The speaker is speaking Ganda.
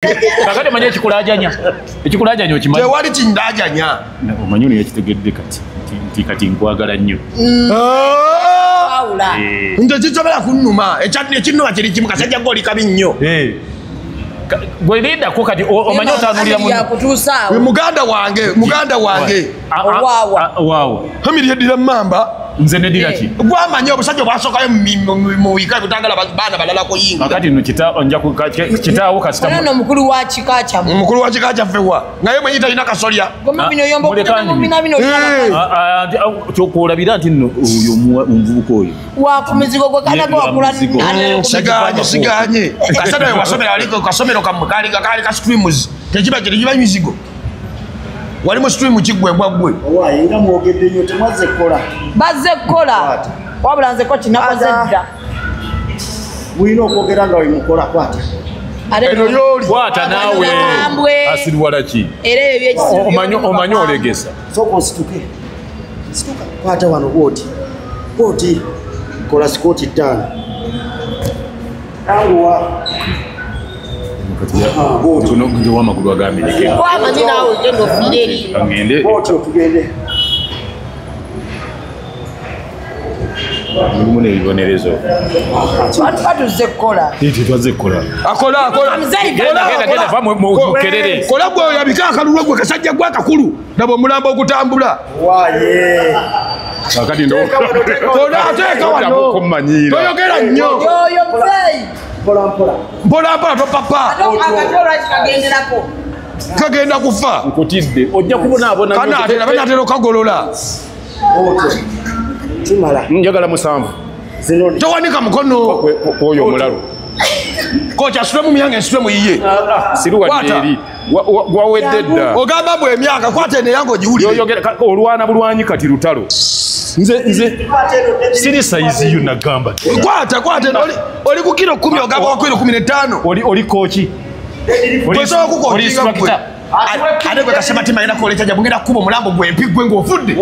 Kakati manje ekikulajanya. Ekikulajanya okimanyi. Tewali kindajanya. Omanyi ono yakitegedde kati nkwagala nnyo. Awula. Nze kisobera kunnuma. Ekinnuma kiri kimu kasajja goli kabi nnyo. Gwe lidako kati omanyi otanulira mu. Muganda wange. Waawa. Hamiri yedira mamba. Nze nedira ki? Gwamanya obusajja bwasokayo mu wika kutangala baana balala ko yinga. Kakati no kitaawo kasita. Ono mukulu wa kika kyamu. Mukulu wa kika kyafewa. Ngaye mwenyi talina kasolya. Goma bino yombo kumina bino. Kyokulabira nti nno oyo omuvubuka oyo. Wa kumizigo gwe kana gwa kula. Siganye. Kasada wasomera aliko kasomero kamukali ka streams. Tejiba mizigo. Wali mu stream kigwe gwagwe. Owaye nga mwogedde nnyo temwaze kola. Bazze kola. Wabula nze ko kinakoze dda. Mulina okwogera nga we mukola kwata. Eno yoli. Kwata naawe. Asiriwala ki? Era ebyo ekisinga. Omanyi olegesa. Soko nsituke. Situka. Kwata wano bwoti. Bwoti. Kola sikoti 5. Awa. Ndio wa magulu agaminike. Kwa manina awo gendo fileri. Angende. Bwoti tugende. Mune ibonerezo. Watu zekola. Iti twaze kola. Akola. Genda va mu kerere. Kola gwe yabika akalulu gwe kasajja gwa kakulu. Nabo mulamba okutambula. Waye. Kakati ndo. Kola ateka wano. Kumanyira. Toyogera nnyo. Yo play. Mpola to papa. Akatola kikagenderako. Kagenda kufa. Nkutidde. Ojja kubona abona. Kana atera kagolola. Ote. Timala. Njagala musanvu. Zinoni. Towanika mukono. Koyo omulalo. Kocha swemu myange swemu yiye. Siruwa eri. Gwawedde dda. Ogamba bwe emyaka kwate ne yango giwulire. Yoyogera olwana bulwanyi kati lutalo. Nze siri size you nagamba. Kwata oli ku kilo 10 ogamba ku kilo 15. Oli kochi. Oli inspector. Ade kwa kasema tima ina koleta jabungenda kubo mulambo gwe mpigwe ngofudde.